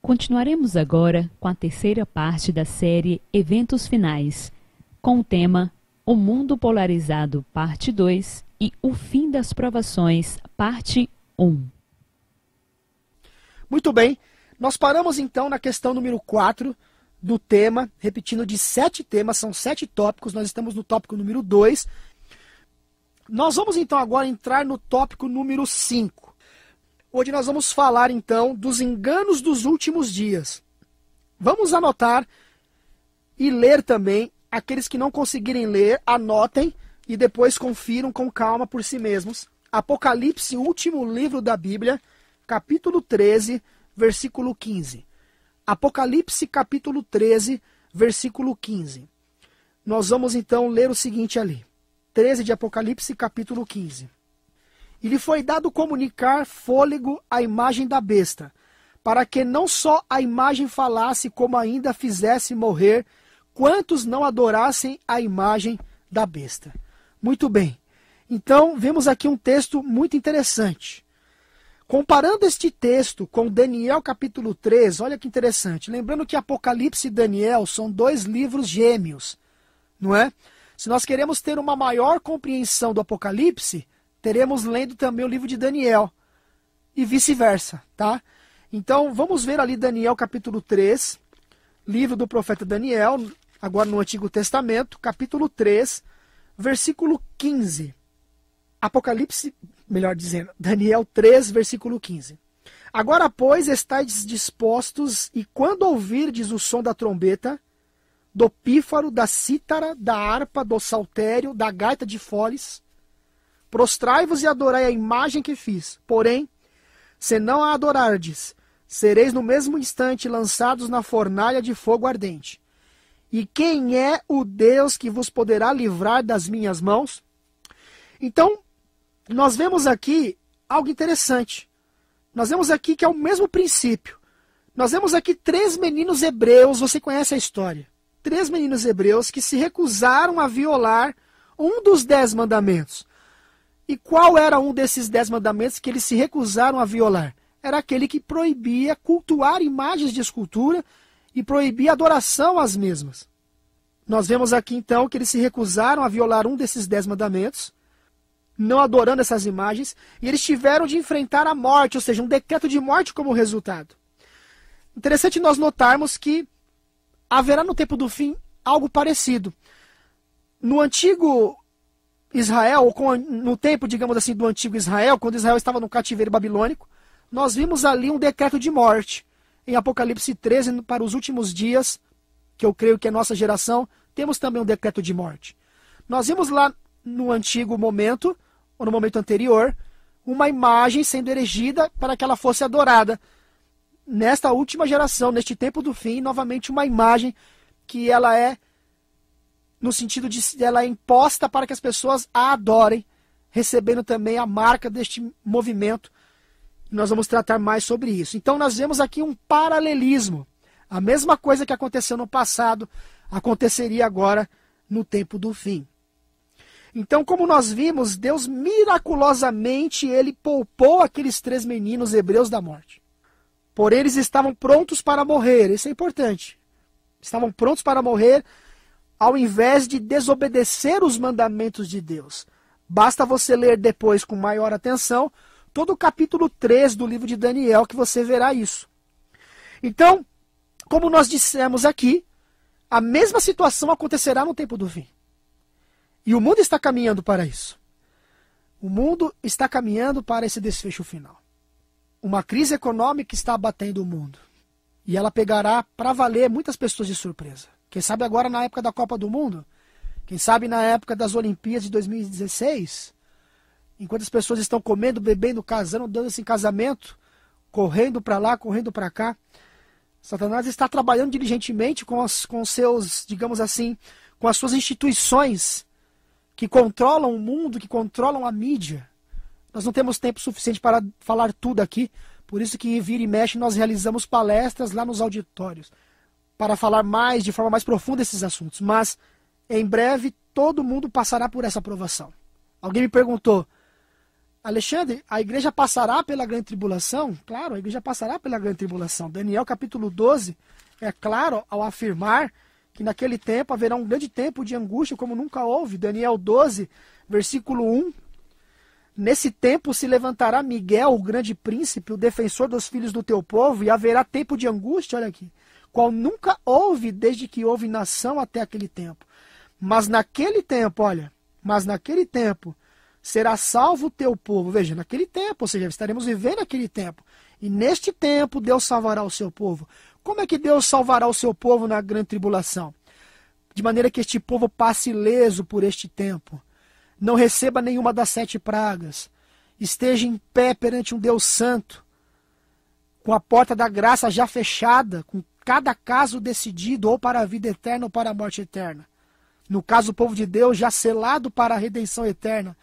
Continuaremos agora com a terceira parte da série Eventos Finais, com o tema O Mundo Polarizado, parte 2 e O Fim das Provações, parte 1. Muito bem, nós paramos então na questão número 4 do tema, repetindo de 7 temas, são 7 tópicos, nós estamos no tópico número 2. Nós vamos então agora entrar no tópico número 5. Onde nós vamos falar, então, dos enganos dos últimos dias. Vamos anotar e ler também. Aqueles que não conseguirem ler, anotem e depois confiram com calma por si mesmos. Apocalipse, último livro da Bíblia, capítulo 13, versículo 15. Apocalipse, capítulo 13, versículo 15. Nós vamos, então, ler o seguinte ali. 13 de Apocalipse, capítulo 15. E lhe foi dado comunicar fôlego à imagem da besta, para que não só a imagem falasse, como ainda fizesse morrer quantos não adorassem a imagem da besta. Muito bem. Então, vemos aqui um texto muito interessante. Comparando este texto com Daniel capítulo 3, olha que interessante. Lembrando que Apocalipse e Daniel são 2 livros gêmeos, não é? Se nós queremos ter uma maior compreensão do Apocalipse, teremos lendo também o livro de Daniel, e vice-versa, tá? Então, vamos ver ali Daniel capítulo 3, livro do profeta Daniel, agora no Antigo Testamento, capítulo 3, versículo 15. Apocalipse, melhor dizendo, Daniel 3, versículo 15. Agora, pois, estáis dispostos, e quando ouvirdes o som da trombeta, do pífaro, da cítara, da harpa, do saltério, da gaita de foles, prostrai-vos e adorai a imagem que fiz. Porém, se não a adorardes, sereis no mesmo instante lançados na fornalha de fogo ardente. E quem é o Deus que vos poderá livrar das minhas mãos? Então, nós vemos aqui algo interessante. Nós vemos aqui que é o mesmo princípio. Nós vemos aqui 3 meninos hebreus, você conhece a história. 3 meninos hebreus que se recusaram a violar um dos 10 mandamentos. E qual era um desses 10 mandamentos que eles se recusaram a violar? Era aquele que proibia cultuar imagens de escultura e proibia adoração às mesmas. Nós vemos aqui então que eles se recusaram a violar um desses 10 mandamentos, não adorando essas imagens, e eles tiveram de enfrentar a morte, ou seja, um decreto de morte como resultado. Interessante nós notarmos que haverá no tempo do fim algo parecido. No antigo Israel, ou no tempo, digamos assim, do antigo Israel, quando Israel estava no cativeiro babilônico, nós vimos ali um decreto de morte. Em Apocalipse 13, para os últimos dias, que eu creio que é nossa geração, temos também um decreto de morte. Nós vimos lá no antigo momento, ou no momento anterior, uma imagem sendo erigida para que ela fosse adorada. Nesta última geração, neste tempo do fim, novamente uma imagem que ela é no sentido de ela é imposta para que as pessoas a adorem, recebendo também a marca deste movimento. Nós vamos tratar mais sobre isso. Então nós vemos aqui um paralelismo. A mesma coisa que aconteceu no passado, aconteceria agora no tempo do fim. Então, como nós vimos, Deus miraculosamente, Ele poupou aqueles 3 meninos hebreus da morte. Porém, eles estavam prontos para morrer, isso é importante. Estavam prontos para morrer, ao invés de desobedecer os mandamentos de Deus. Basta você ler depois com maior atenção todo o capítulo 3 do livro de Daniel, que você verá isso. Então, como nós dissemos aqui, a mesma situação acontecerá no tempo do fim. E o mundo está caminhando para isso. O mundo está caminhando para esse desfecho final. Uma crise econômica está abatendo o mundo. E ela pegará para valer muitas pessoas de surpresa. Quem sabe agora na época da Copa do Mundo, quem sabe na época das Olimpíadas de 2016, enquanto as pessoas estão comendo, bebendo, casando, dando-se em casamento, correndo para lá, correndo para cá, Satanás está trabalhando diligentemente com seus, digamos assim, com as suas instituições que controlam o mundo, que controlam a mídia. Nós não temos tempo suficiente para falar tudo aqui, por isso que vira e mexe nós realizamos palestras lá nos auditórios, para falar mais, de forma mais profunda esses assuntos. Mas, em breve, todo mundo passará por essa provação. Alguém me perguntou, Alexandre, a igreja passará pela grande tribulação? Claro, a igreja passará pela grande tribulação. Daniel capítulo 12 é claro ao afirmar que naquele tempo haverá um grande tempo de angústia como nunca houve. Daniel 12, versículo 1. Nesse tempo se levantará Miguel, o grande príncipe, o defensor dos filhos do teu povo, e haverá tempo de angústia, olha aqui, qual nunca houve desde que houve nação até aquele tempo. Mas naquele tempo, será salvo o teu povo. Veja, naquele tempo, ou seja, estaremos vivendo aquele tempo. E neste tempo Deus salvará o seu povo. Como é que Deus salvará o seu povo na grande tribulação? De maneira que este povo passe ileso por este tempo. Não receba nenhuma das 7 pragas. Esteja em pé perante um Deus santo. Com a porta da graça já fechada. Com cada caso decidido ou para a vida eterna ou para a morte eterna. No caso, o povo de Deus já selado para a redenção eterna.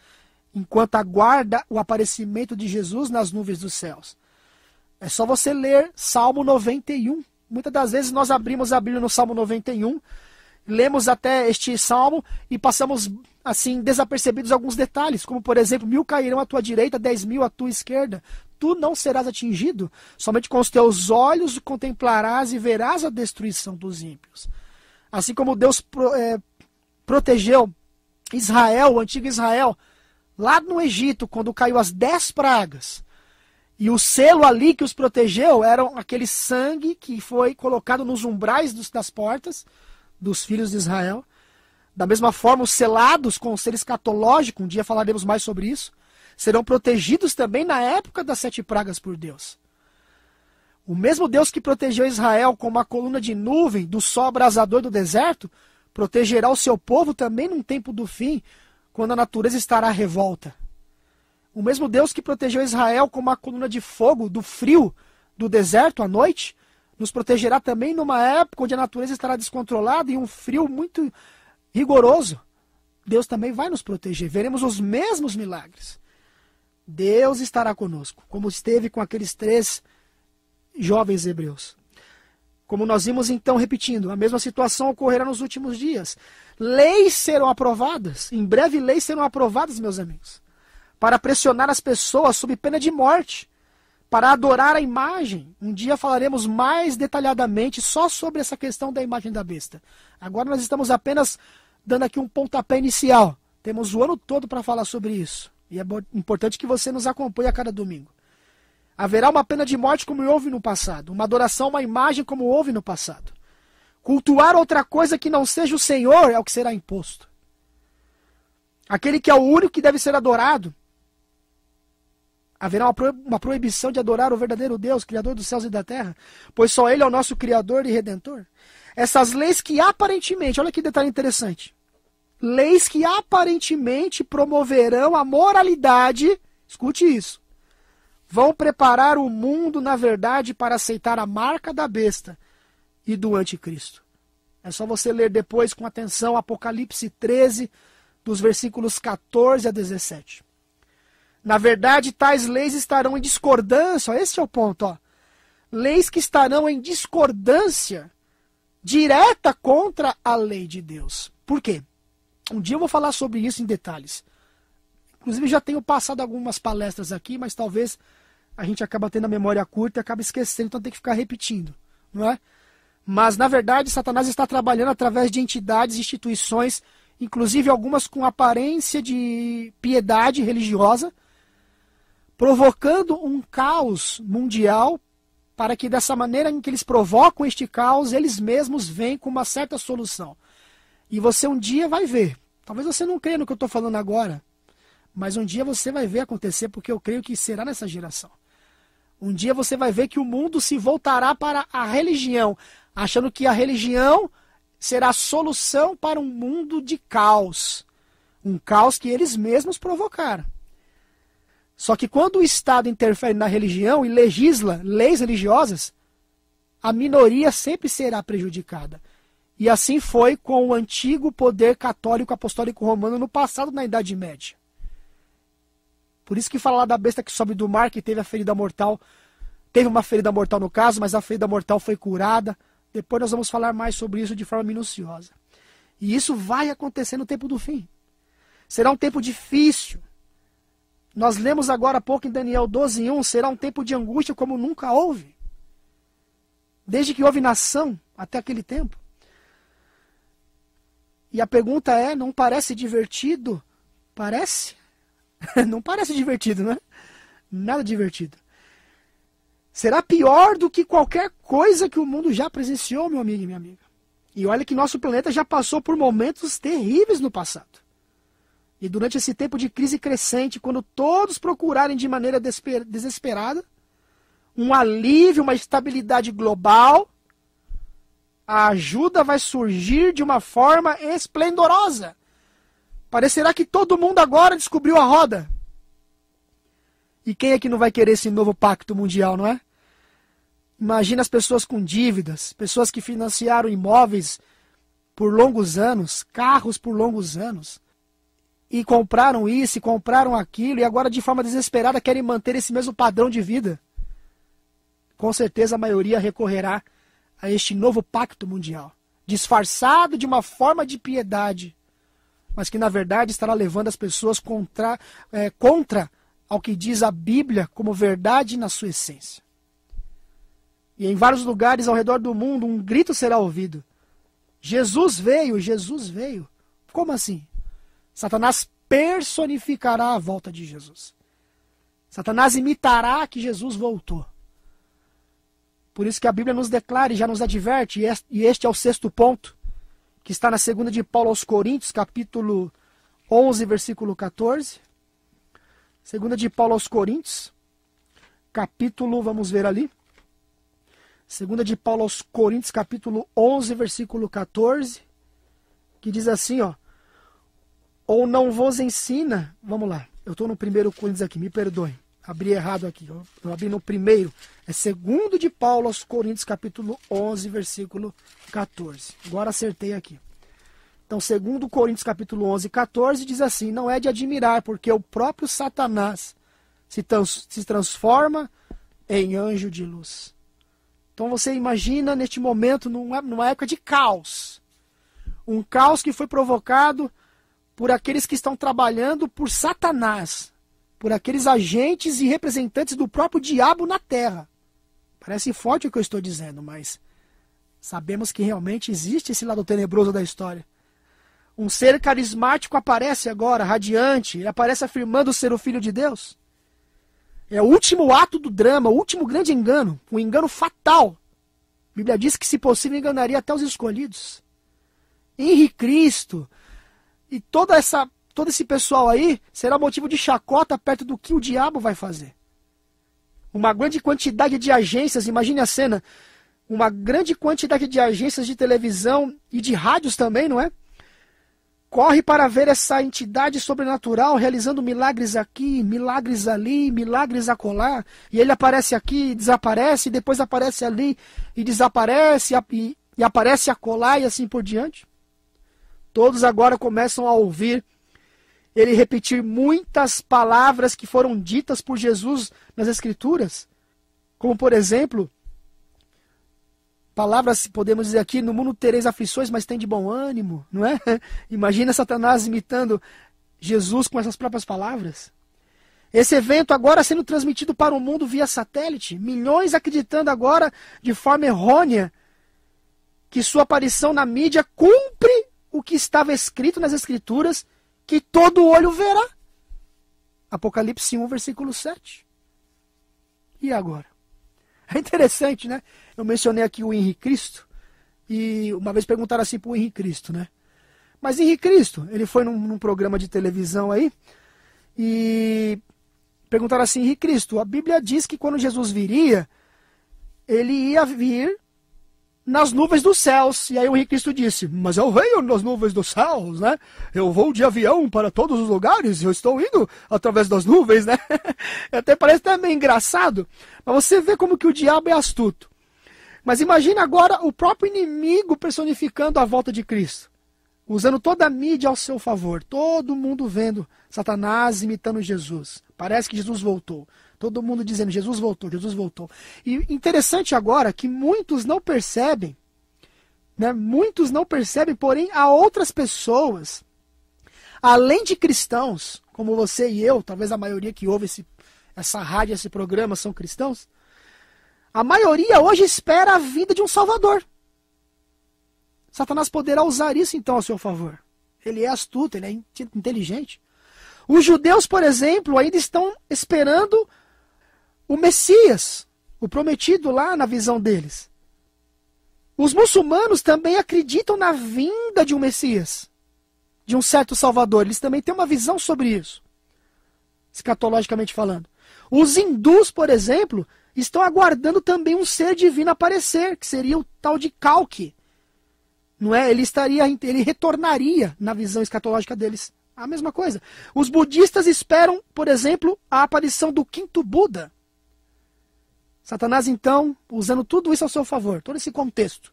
Enquanto aguarda o aparecimento de Jesus nas nuvens dos céus. É só você ler Salmo 91. Muitas das vezes nós abrimos a Bíblia no Salmo 91, lemos até este salmo e passamos assim desapercebidos alguns detalhes, como por exemplo, 1000 cairão à tua direita, 10.000 à tua esquerda. Tu não serás atingido, somente com os teus olhos contemplarás e verás a destruição dos ímpios. Assim como Deus protegeu Israel, o antigo Israel, lá no Egito, quando caiu as 10 pragas. E o selo ali que os protegeu era aquele sangue que foi colocado nos umbrais das portas dos filhos de Israel. Da mesma forma, os selados com o selo escatológico, um dia falaremos mais sobre isso, serão protegidos também na época das 7 pragas por Deus. O mesmo Deus que protegeu Israel com uma coluna de nuvem do sol abrasador do deserto, protegerá o seu povo também num tempo do fim, quando a natureza estará à revolta. O mesmo Deus que protegeu Israel com uma coluna de fogo do frio do deserto à noite, nos protegerá também numa época onde a natureza estará descontrolada e um frio muito rigoroso. Deus também vai nos proteger. Veremos os mesmos milagres. Deus estará conosco, como esteve com aqueles 3 jovens hebreus. Como nós vimos então, repetindo, a mesma situação ocorrerá nos últimos dias. Leis serão aprovadas. Em breve leis serão aprovadas, meus amigos, para pressionar as pessoas sob pena de morte, para adorar a imagem. Um dia falaremos mais detalhadamente só sobre essa questão da imagem da besta. Agora nós estamos apenas dando aqui um pontapé inicial. Temos o ano todo para falar sobre isso. E é importante que você nos acompanhe a cada domingo. Haverá uma pena de morte como houve no passado, uma adoração a uma imagem como houve no passado. Cultuar outra coisa que não seja o Senhor é o que será imposto. Aquele que é o único que deve ser adorado. Haverá uma proibição de adorar o verdadeiro Deus, Criador dos céus e da terra, pois só Ele é o nosso Criador e Redentor. Essas leis que aparentemente, olha que detalhe interessante, leis que aparentemente promoverão a moralidade, escute isso, vão preparar o mundo, na verdade, para aceitar a marca da besta e do anticristo. É só você ler depois com atenção Apocalipse 13, dos versículos 14 a 17. Na verdade, tais leis estarão em discordância, esse é o ponto, ó. Leis que estarão em discordância direta contra a lei de Deus. Por quê? Um dia eu vou falar sobre isso em detalhes. Inclusive já tenho passado algumas palestras aqui, mas talvez a gente acaba tendo a memória curta e acaba esquecendo, então tem que ficar repetindo, não é? Mas, na verdade, Satanás está trabalhando através de entidades, instituições, inclusive algumas com aparência de piedade religiosa, provocando um caos mundial, para que dessa maneira em que eles provocam este caos, eles mesmos vêm com uma certa solução. E você um dia vai ver, talvez você não creia no que eu estou falando agora, mas um dia você vai ver acontecer, porque eu creio que será nessa geração. Um dia você vai ver que o mundo se voltará para a religião, achando que a religião será a solução para um mundo de caos. Um caos que eles mesmos provocaram. Só que quando o Estado interfere na religião e legisla leis religiosas, a minoria sempre será prejudicada. E assim foi com o antigo poder católico apostólico romano no passado, na Idade Média. Por isso que fala lá da besta que sobe do mar, que teve a ferida mortal. Teve uma ferida mortal no caso, mas a ferida mortal foi curada. Depois nós vamos falar mais sobre isso de forma minuciosa. E isso vai acontecer no tempo do fim. Será um tempo difícil. Nós lemos agora há pouco em Daniel 12:1, será um tempo de angústia como nunca houve. Desde que houve nação até aquele tempo. E a pergunta é, não parece divertido? Parece? Não parece divertido, né? Nada divertido. Será pior do que qualquer coisa que o mundo já presenciou, meu amigo e minha amiga. E olha que nosso planeta já passou por momentos terríveis no passado. E durante esse tempo de crise crescente, quando todos procurarem de maneira desesperada um alívio, uma estabilidade global, a ajuda vai surgir de uma forma esplendorosa. Parecerá que todo mundo agora descobriu a roda. E quem é que não vai querer esse novo pacto mundial, não é? Imagina as pessoas com dívidas, pessoas que financiaram imóveis por longos anos, carros por longos anos, e compraram isso, e compraram aquilo, e agora de forma desesperada querem manter esse mesmo padrão de vida. Com certeza a maioria recorrerá a este novo pacto mundial, disfarçado de uma forma de piedade, mas que na verdade estará levando as pessoas contra ao que diz a Bíblia como verdade na sua essência. E em vários lugares ao redor do mundo um grito será ouvido. Jesus veio, Jesus veio. Como assim? Satanás personificará a volta de Jesus. Satanás imitará que Jesus voltou. Por isso que a Bíblia nos declara e já nos adverte, e este é o 6º ponto, que está na 2ª de Paulo aos Coríntios, capítulo 11, versículo 14. 2ª de Paulo aos Coríntios, capítulo, vamos ver ali. 2ª de Paulo aos Coríntios, capítulo 11, versículo 14, que diz assim, ó. Ou não vos ensina, vamos lá, eu estou no 1 Coríntios aqui, me perdoem, abri errado aqui, eu abri no primeiro, é 2º de Paulo aos Coríntios, capítulo 11, versículo 14, agora acertei aqui. Então, 2 Coríntios, capítulo 11, 14, diz assim, não é de admirar, porque o próprio Satanás se transforma em anjo de luz. Então você imagina neste momento, numa época de caos, um caos que foi provocado por aqueles que estão trabalhando por Satanás, por aqueles agentes e representantes do próprio diabo na terra. Parece forte o que eu estou dizendo, mas sabemos que realmente existe esse lado tenebroso da história. Um ser carismático aparece agora, radiante, ele aparece afirmando ser o Filho de Deus. É o último ato do drama, o último grande engano, um engano fatal. A Bíblia diz que, se possível, enganaria até os escolhidos. Henrique Cristo e todo esse pessoal aí será motivo de chacota perto do que o diabo vai fazer. Uma grande quantidade de agências, imagine a cena, uma grande quantidade de agências de televisão e de rádios também, não é? Corre para ver essa entidade sobrenatural realizando milagres aqui, milagres ali, milagres acolá. E ele aparece aqui, desaparece, depois aparece ali e desaparece, e aparece acolá e assim por diante. Todos agora começam a ouvir ele repetir muitas palavras que foram ditas por Jesus nas Escrituras. Como, por exemplo, palavras, podemos dizer aqui, no mundo tereis aflições, mas tem de bom ânimo, não é? Imagina Satanás imitando Jesus com essas próprias palavras. Esse evento agora sendo transmitido para o mundo via satélite, milhões acreditando agora de forma errônea que sua aparição na mídia cumpre o que estava escrito nas Escrituras, que todo olho verá. Apocalipse 1, versículo 7. E agora? É interessante, né? Eu mencionei aqui o Henrique Cristo, e uma vez perguntaram assim para o Henrique Cristo, né? Mas Henrique Cristo, ele foi num programa de televisão aí, e perguntaram assim, Henrique Cristo, a Bíblia diz que quando Jesus viria, ele ia vir nas nuvens dos céus. E aí o Henrique Cristo disse, mas eu venho nas nuvens dos céus, né? Eu vou de avião para todos os lugares, eu estou indo através das nuvens, né? Até parece até meio engraçado, mas você vê como que o diabo é astuto. Mas imagina agora o próprio inimigo personificando a volta de Cristo, usando toda a mídia ao seu favor, todo mundo vendo Satanás imitando Jesus. Parece que Jesus voltou. Todo mundo dizendo, Jesus voltou, Jesus voltou. E interessante agora que muitos não percebem, né? Muitos não percebem, porém há outras pessoas, além de cristãos, como você e eu, talvez a maioria que ouve essa rádio, esse programa, são cristãos, a maioria hoje espera a vinda de um Salvador. Satanás poderá usar isso então a seu favor. Ele é astuto, ele é inteligente. Os judeus, por exemplo, ainda estão esperando o Messias, o prometido lá na visão deles. Os muçulmanos também acreditam na vinda de um Messias, de um certo Salvador. Eles também têm uma visão sobre isso, escatologicamente falando. Os hindus, por exemplo, estão aguardando também um ser divino aparecer, que seria o tal de Kalki. Não é? Ele retornaria na visão escatológica deles. A mesma coisa. Os budistas esperam, por exemplo, a aparição do quinto Buda. Satanás, então, usando tudo isso ao seu favor, todo esse contexto,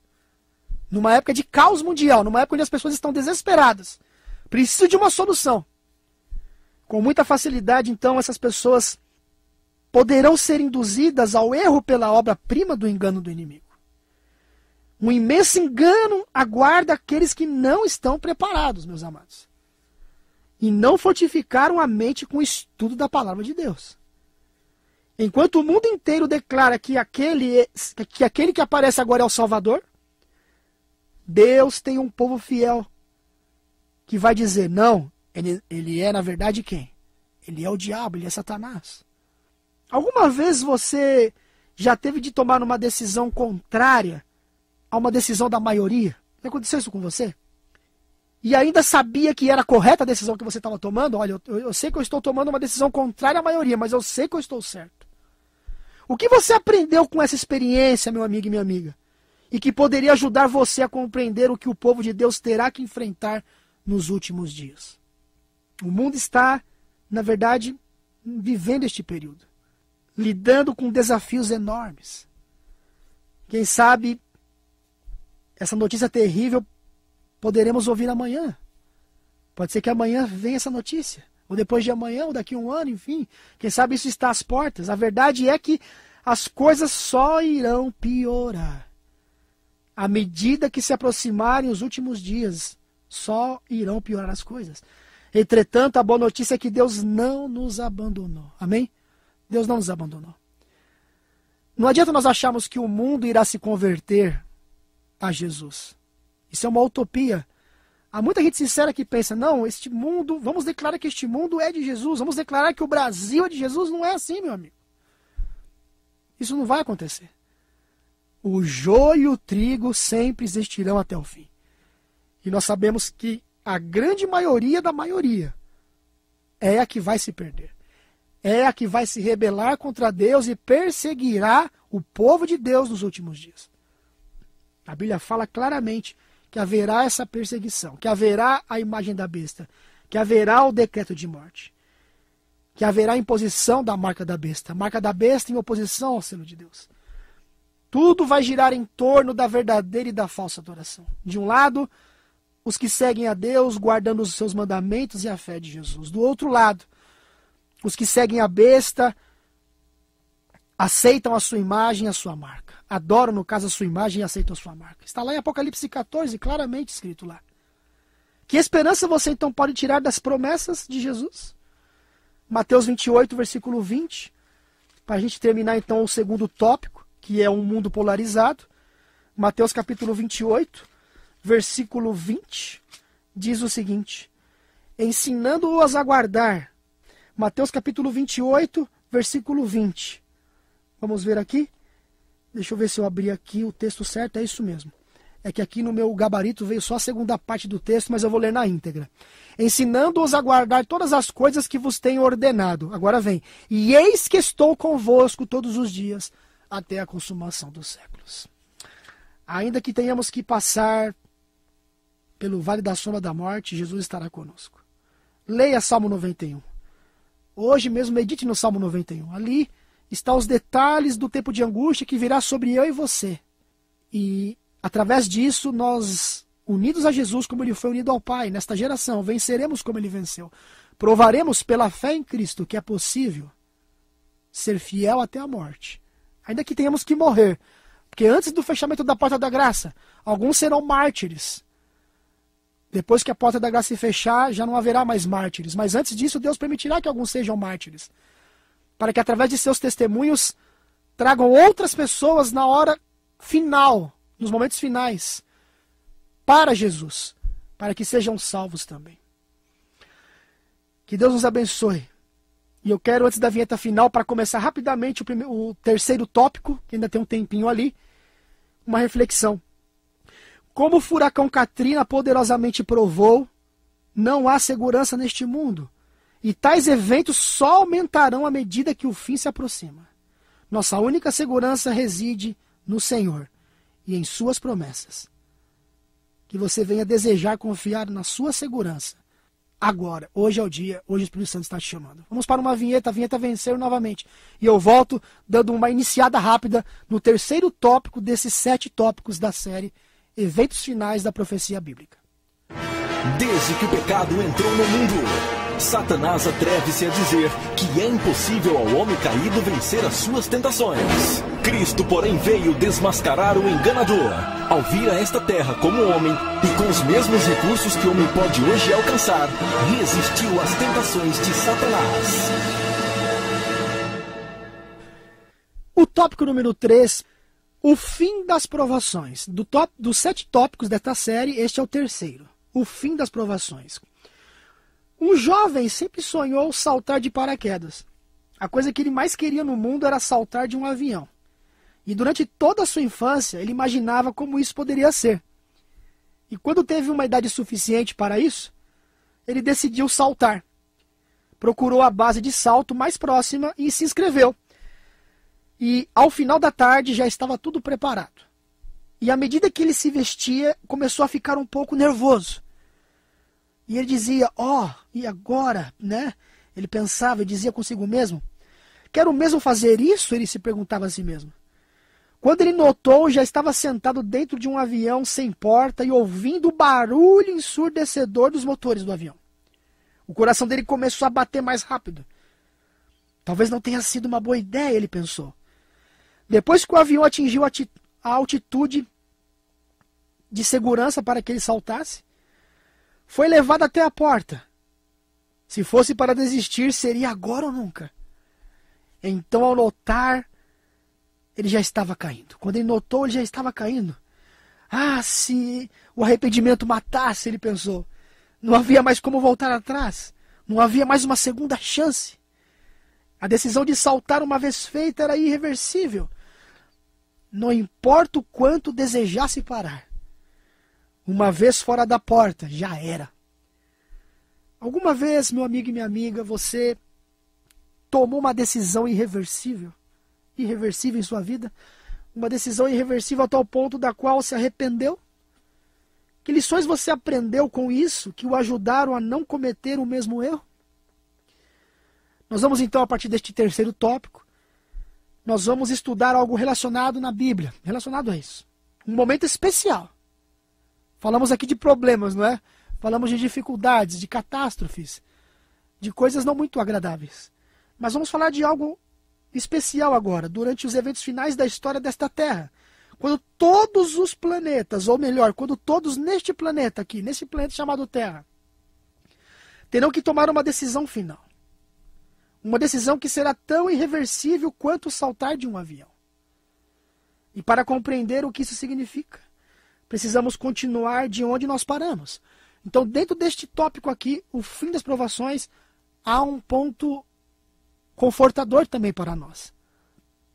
numa época de caos mundial, numa época onde as pessoas estão desesperadas, precisam de uma solução. Com muita facilidade, então, essas pessoas poderão ser induzidas ao erro pela obra-prima do engano do inimigo. Um imenso engano aguarda aqueles que não estão preparados, meus amados, e não fortificaram a mente com o estudo da palavra de Deus. Enquanto o mundo inteiro declara que aquele que aparece agora é o Salvador, Deus tem um povo fiel que vai dizer, não, ele é na verdade quem? Ele é o diabo, ele é Satanás. Alguma vez você já teve de tomar uma decisão contrária a uma decisão da maioria? Já aconteceu isso com você? E ainda sabia que era correta a decisão que você estava tomando? Olha, eu sei que eu estou tomando uma decisão contrária à maioria, mas eu sei que eu estou certo. O que você aprendeu com essa experiência, meu amigo e minha amiga? E que poderia ajudar você a compreender o que o povo de Deus terá que enfrentar nos últimos dias. O mundo está, na verdade, vivendo este período, lidando com desafios enormes. Quem sabe essa notícia terrível poderemos ouvir amanhã. Pode ser que amanhã venha essa notícia. Ou depois de amanhã, ou daqui a um ano, enfim. Quem sabe isso está às portas. A verdade é que as coisas só irão piorar. À medida que se aproximarem os últimos dias, só irão piorar as coisas. Entretanto, a boa notícia é que Deus não nos abandonou. Amém? Deus não nos abandonou. Não adianta nós acharmos que o mundo irá se converter a Jesus. Isso é uma utopia. Há muita gente sincera que pensa, não, este mundo, vamos declarar que este mundo é de Jesus, vamos declarar que o Brasil é de Jesus. Não é assim, meu amigo. Isso não vai acontecer. O joio e o trigo sempre existirão até o fim. E nós sabemos que a grande maioria da maioria é a que vai se perder. É a que vai se rebelar contra Deus e perseguirá o povo de Deus nos últimos dias. A Bíblia fala claramente que haverá essa perseguição, que haverá a imagem da besta, que haverá o decreto de morte, que haverá a imposição da marca da besta, a marca da besta em oposição ao selo de Deus. Tudo vai girar em torno da verdadeira e da falsa adoração. De um lado, os que seguem a Deus, guardando os seus mandamentos e a fé de Jesus. Do outro lado, os que seguem a besta, aceitam a sua imagem e a sua marca. Adoram, no caso, a sua imagem e aceitam a sua marca. Está lá em Apocalipse 14, claramente escrito lá. Que esperança você então pode tirar das promessas de Jesus? Mateus 28, versículo 20. Para a gente terminar então o segundo tópico, que é um mundo polarizado. Mateus capítulo 28, versículo 20, diz o seguinte: ensinando-os a guardar. Mateus capítulo 28, versículo 20. Vamos ver aqui. Deixa eu ver se eu abri aqui o texto certo. É isso mesmo. É que aqui no meu gabarito veio só a segunda parte do texto, mas eu vou ler na íntegra. Ensinando-os a guardar todas as coisas que vos tenho ordenado. Agora vem. E eis que estou convosco todos os dias, até a consumação dos séculos. Ainda que tenhamos que passar pelo vale da sombra da morte, Jesus estará conosco. Leia Salmo 91. Hoje mesmo medite no Salmo 91. Ali estão os detalhes do tempo de angústia que virá sobre eu e você. E através disso, nós, unidos a Jesus como ele foi unido ao Pai, nesta geração, venceremos como ele venceu. Provaremos pela fé em Cristo que é possível ser fiel até a morte. Ainda que tenhamos que morrer. Porque antes do fechamento da porta da graça, alguns serão mártires. Depois que a porta da graça se fechar, já não haverá mais mártires. Mas antes disso, Deus permitirá que alguns sejam mártires. Para que através de seus testemunhos tragam outras pessoas na hora final, nos momentos finais, para Jesus. Para que sejam salvos também. Que Deus nos abençoe. E eu quero, antes da vinheta final, para começar rapidamente o terceiro tópico, que ainda tem um tempinho ali, uma reflexão. Como o furacão Katrina poderosamente provou, não há segurança neste mundo. E tais eventos só aumentarão à medida que o fim se aproxima. Nossa única segurança reside no Senhor e em suas promessas. Que você venha desejar confiar na sua segurança. Agora, hoje é o dia, hoje o Espírito Santo está te chamando. Vamos para uma vinheta, a vinheta vencer novamente. E eu volto dando uma iniciada rápida no terceiro tópico desses 7 tópicos da série Eventos Finais da Profecia Bíblica. Desde que o pecado entrou no mundo, Satanás atreve-se a dizer que é impossível ao homem caído vencer as suas tentações. Cristo, porém, veio desmascarar o enganador, ao vir a esta terra como homem e com os mesmos recursos que o homem pode hoje alcançar, resistiu às tentações de Satanás. O tópico número 3, o fim das provações. Dos 7 tópicos desta série, este é o terceiro. O fim das provações. Um jovem sempre sonhou saltar de paraquedas. A coisa que ele mais queria no mundo era saltar de um avião. E durante toda a sua infância, ele imaginava como isso poderia ser. E quando teve uma idade suficiente para isso, ele decidiu saltar. Procurou a base de salto mais próxima e se inscreveu. E ao final da tarde já estava tudo preparado. E à medida que ele se vestia, começou a ficar um pouco nervoso. E ele dizia, e agora, né? Ele pensava e dizia consigo mesmo, quero mesmo fazer isso? Ele se perguntava a si mesmo. Quando ele notou, já estava sentado dentro de um avião sem porta e ouvindo o barulho ensurdecedor dos motores do avião. O coração dele começou a bater mais rápido. Talvez não tenha sido uma boa ideia, ele pensou. Depois que o avião atingiu a altitude de segurança para que ele saltasse, foi levado até a porta. Se fosse para desistir, seria agora ou nunca. Então, ao notar, ele já estava caindo. Quando ele notou, ele já estava caindo. Se o arrependimento matasse, ele pensou. Não havia mais como voltar atrás. Não havia mais uma segunda chance. A decisão de saltar uma vez feita era irreversível. Não importa o quanto desejasse parar. Uma vez fora da porta, já era. Alguma vez, meu amigo e minha amiga, você tomou uma decisão irreversível? Irreversível em sua vida? Uma decisão irreversível a tal ponto da qual se arrependeu? Que lições você aprendeu com isso que o ajudaram a não cometer o mesmo erro? Nós vamos então, a partir deste terceiro tópico, nós vamos estudar algo relacionado na Bíblia, relacionado a isso. Um momento especial. Falamos aqui de problemas, não é? Falamos de dificuldades, de catástrofes, de coisas não muito agradáveis. Mas vamos falar de algo especial agora, durante os eventos finais da história desta Terra. Quando todos os planetas, ou melhor, quando todos neste planeta aqui, nesse planeta chamado Terra, terão que tomar uma decisão final. Uma decisão que será tão irreversível quanto saltar de um avião. E para compreender o que isso significa, precisamos continuar de onde nós paramos. Então, dentro deste tópico aqui, o fim das provações, há um ponto confortador também para nós.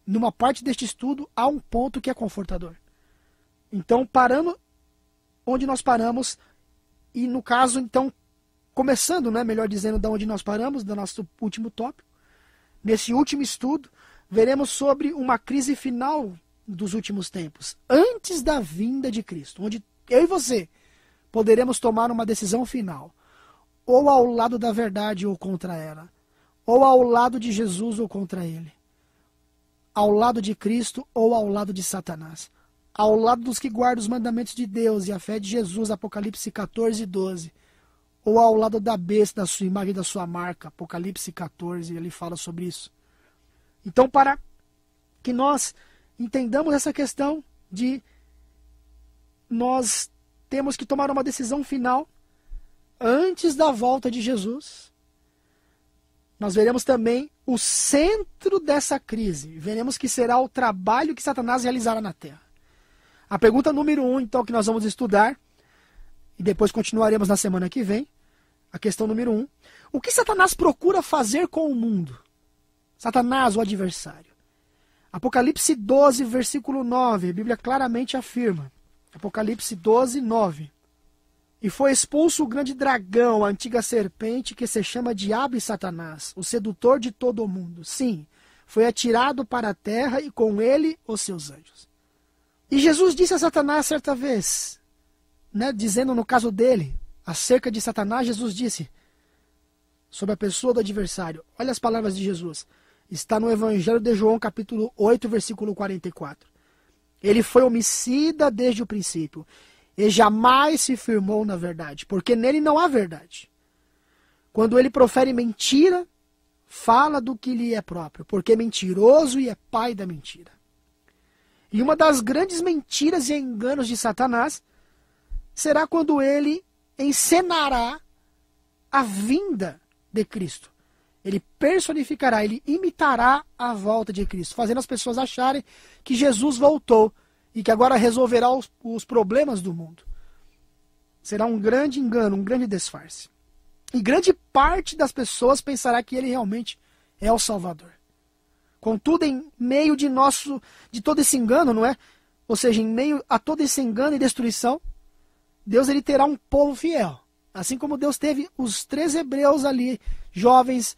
Numa parte deste estudo, há um ponto que é confortador. Então, parando onde nós paramos, e no caso, então, começando, né, melhor dizendo, da onde nós paramos, do nosso último tópico, nesse último estudo, veremos sobre uma crise final dos últimos tempos, antes da vinda de Cristo, onde eu e você poderemos tomar uma decisão final, ou ao lado da verdade ou contra ela, ou ao lado de Jesus ou contra ele, ao lado de Cristo ou ao lado de Satanás, ao lado dos que guardam os mandamentos de Deus e a fé de Jesus, Apocalipse 14, 12, ou ao lado da besta, da sua imagem, da sua marca, Apocalipse 14, ele fala sobre isso. Então, para que nós entendamos essa questão de nós temos que tomar uma decisão final, antes da volta de Jesus. Nós veremos também o centro dessa crise. Veremos que será o trabalho que Satanás realizará na terra. A pergunta número 1, então, que nós vamos estudar, e depois continuaremos na semana que vem, a questão número 1. O que Satanás procura fazer com o mundo? Satanás, o adversário. Apocalipse 12, versículo 9, a Bíblia claramente afirma. Apocalipse 12, 9. E foi expulso o grande dragão, a antiga serpente, que se chama Diabo e Satanás, o sedutor de todo o mundo. Sim, foi atirado para a terra e com ele os seus anjos. E Jesus disse a Satanás certa vez, dizendo no caso dele, acerca de Satanás, Jesus disse, sobre a pessoa do adversário. Olha as palavras de Jesus. Está no Evangelho de João, capítulo 8, versículo 44. Ele foi homicida desde o princípio, e jamais se firmou na verdade, porque nele não há verdade. Quando ele profere mentira, fala do que lhe é próprio, porque é mentiroso e é pai da mentira. E uma das grandes mentiras e enganos de Satanás será quando ele encenará a vinda de Cristo. Ele personificará, ele imitará a volta de Cristo, fazendo as pessoas acharem que Jesus voltou e que agora resolverá os problemas do mundo. Será um grande engano, um grande disfarce. E grande parte das pessoas pensará que ele realmente é o Salvador. Contudo, em meio de todo esse engano, não é? Ou seja, em meio a todo esse engano e destruição, Deus ele terá um povo fiel. Assim como Deus teve os 3 hebreus ali, jovens,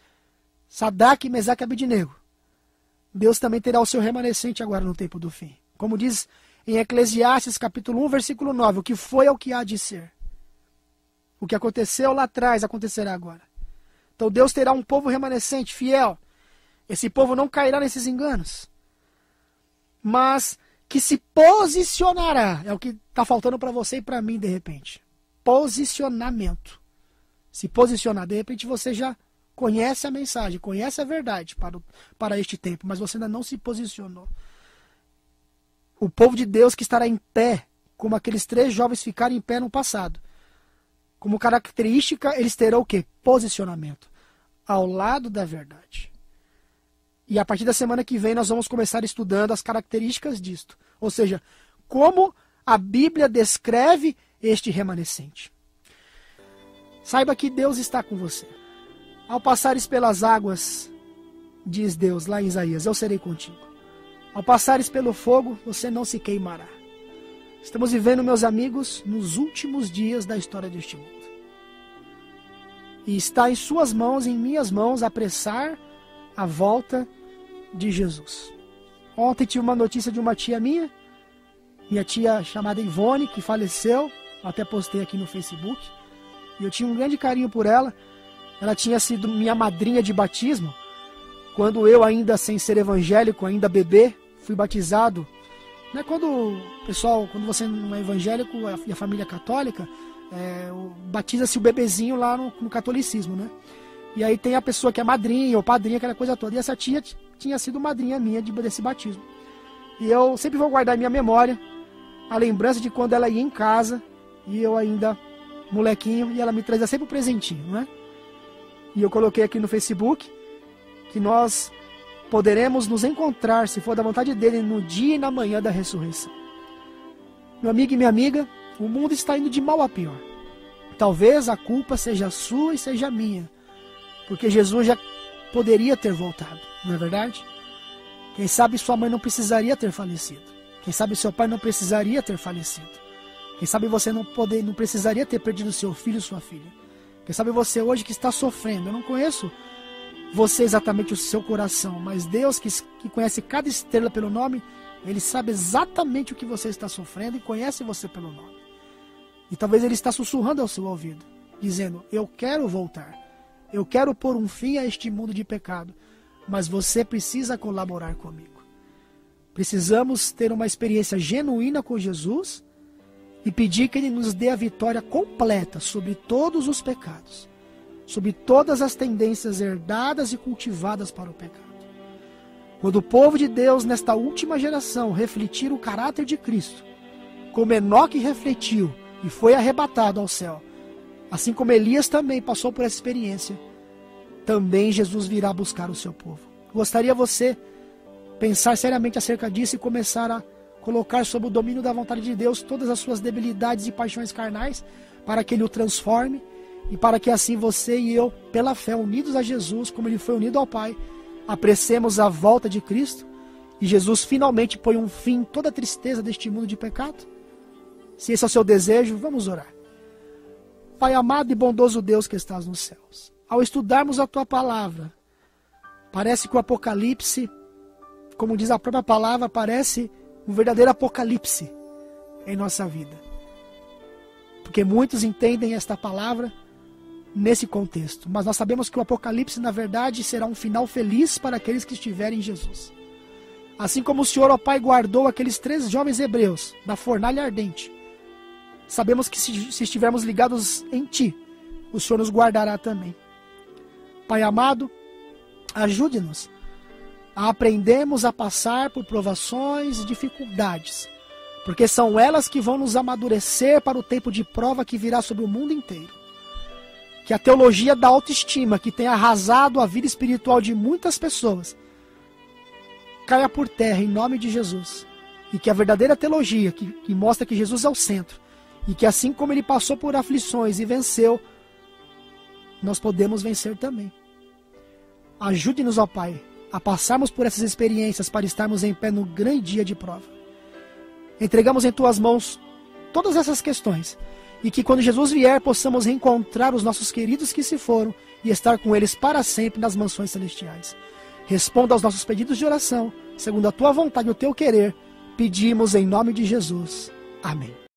Sadraque, Mesaque e Abednego. Deus também terá o seu remanescente agora no tempo do fim. Como diz em Eclesiastes capítulo 1, versículo 9, o que foi é o que há de ser. O que aconteceu lá atrás acontecerá agora. Então Deus terá um povo remanescente, fiel. Esse povo não cairá nesses enganos. Mas que se posicionará, é o que está faltando para você e para mim de repente. Posicionamento. Se posicionar, de repente você já conhece a mensagem, conhece a verdade para este tempo, mas você ainda não se posicionou. O povo de Deus que estará em pé, como aqueles 3 jovens ficaram em pé no passado. Como característica, eles terão o quê? Posicionamento. Ao lado da verdade. E a partir da semana que vem nós vamos começar estudando as características disto. Ou seja, como a Bíblia descreve este remanescente. Saiba que Deus está com você. Ao passares pelas águas, diz Deus lá em Isaías, eu serei contigo. Ao passares pelo fogo, você não se queimará. Estamos vivendo, meus amigos, nos últimos dias da história deste mundo. E está em suas mãos, em minhas mãos, apressar a volta de Jesus. Ontem tive uma notícia de uma tia minha tia chamada Ivone, que faleceu, até postei aqui no Facebook, e eu tinha um grande carinho por ela. Ela tinha sido minha madrinha de batismo, quando eu ainda sem ser evangélico, ainda bebê, fui batizado. Quando você não é evangélico e a família católica, batiza-se o bebezinho lá no catolicismo, né? E aí tem a pessoa que é madrinha ou padrinha, aquela coisa toda. E essa tia tinha sido madrinha minha desse batismo. E eu sempre vou guardar em minha memória a lembrança de quando ela ia em casa, e eu ainda molequinho, e ela me trazia sempre um presentinho, não é? E eu coloquei aqui no Facebook que nós poderemos nos encontrar, se for da vontade dele, no dia e na manhã da ressurreição. Meu amigo e minha amiga, o mundo está indo de mal a pior. Talvez a culpa seja sua e seja minha, porque Jesus já poderia ter voltado, não é verdade? Quem sabe sua mãe não precisaria ter falecido. Quem sabe seu pai não precisaria ter falecido. Quem sabe você não precisaria ter perdido seu filho ou sua filha. Quem sabe você hoje que está sofrendo. Eu não conheço você exatamente o seu coração, mas Deus que conhece cada estrela pelo nome, Ele sabe exatamente o que você está sofrendo e conhece você pelo nome. E talvez Ele está sussurrando ao seu ouvido, dizendo, eu quero voltar. Eu quero pôr um fim a este mundo de pecado, mas você precisa colaborar comigo. Precisamos ter uma experiência genuína com Jesus e pedir que Ele nos dê a vitória completa sobre todos os pecados, sobre todas as tendências herdadas e cultivadas para o pecado. Quando o povo de Deus, nesta última geração, refletir o caráter de Cristo, como Enoque refletiu e foi arrebatado ao céu, Assim como Elias também passou por essa experiência, também Jesus virá buscar o seu povo. Gostaria você pensar seriamente acerca disso e começar a colocar sob o domínio da vontade de Deus todas as suas debilidades e paixões carnais, para que Ele o transforme e para que assim você e eu, pela fé, unidos a Jesus, como Ele foi unido ao Pai, apressemos a volta de Cristo e Jesus finalmente põe um fim em toda a tristeza deste mundo de pecado? Se esse é o seu desejo, vamos orar. Pai amado e bondoso Deus que estás nos céus, ao estudarmos a Tua palavra, parece que o Apocalipse, como diz a própria palavra, parece um verdadeiro apocalipse em nossa vida. Porque muitos entendem esta palavra nesse contexto. Mas nós sabemos que o Apocalipse, na verdade, será um final feliz para aqueles que estiverem em Jesus. Assim como o Senhor, ó Pai, guardou aqueles 3 jovens hebreus da fornalha ardente, sabemos que se estivermos ligados em Ti, o Senhor nos guardará também. Pai amado, ajude-nos a aprendermos a passar por provações e dificuldades, porque são elas que vão nos amadurecer para o tempo de prova que virá sobre o mundo inteiro. Que a teologia da autoestima, que tem arrasado a vida espiritual de muitas pessoas, caia por terra em nome de Jesus. E que a verdadeira teologia, que mostra que Jesus é o centro, e que assim como Ele passou por aflições e venceu, nós podemos vencer também. Ajude-nos, ó Pai, a passarmos por essas experiências para estarmos em pé no grande dia de prova. Entregamos em Tuas mãos todas essas questões, e que quando Jesus vier possamos reencontrar os nossos queridos que se foram e estar com eles para sempre nas mansões celestiais. Responda aos nossos pedidos de oração, segundo a Tua vontade e o Teu querer, pedimos em nome de Jesus. Amém.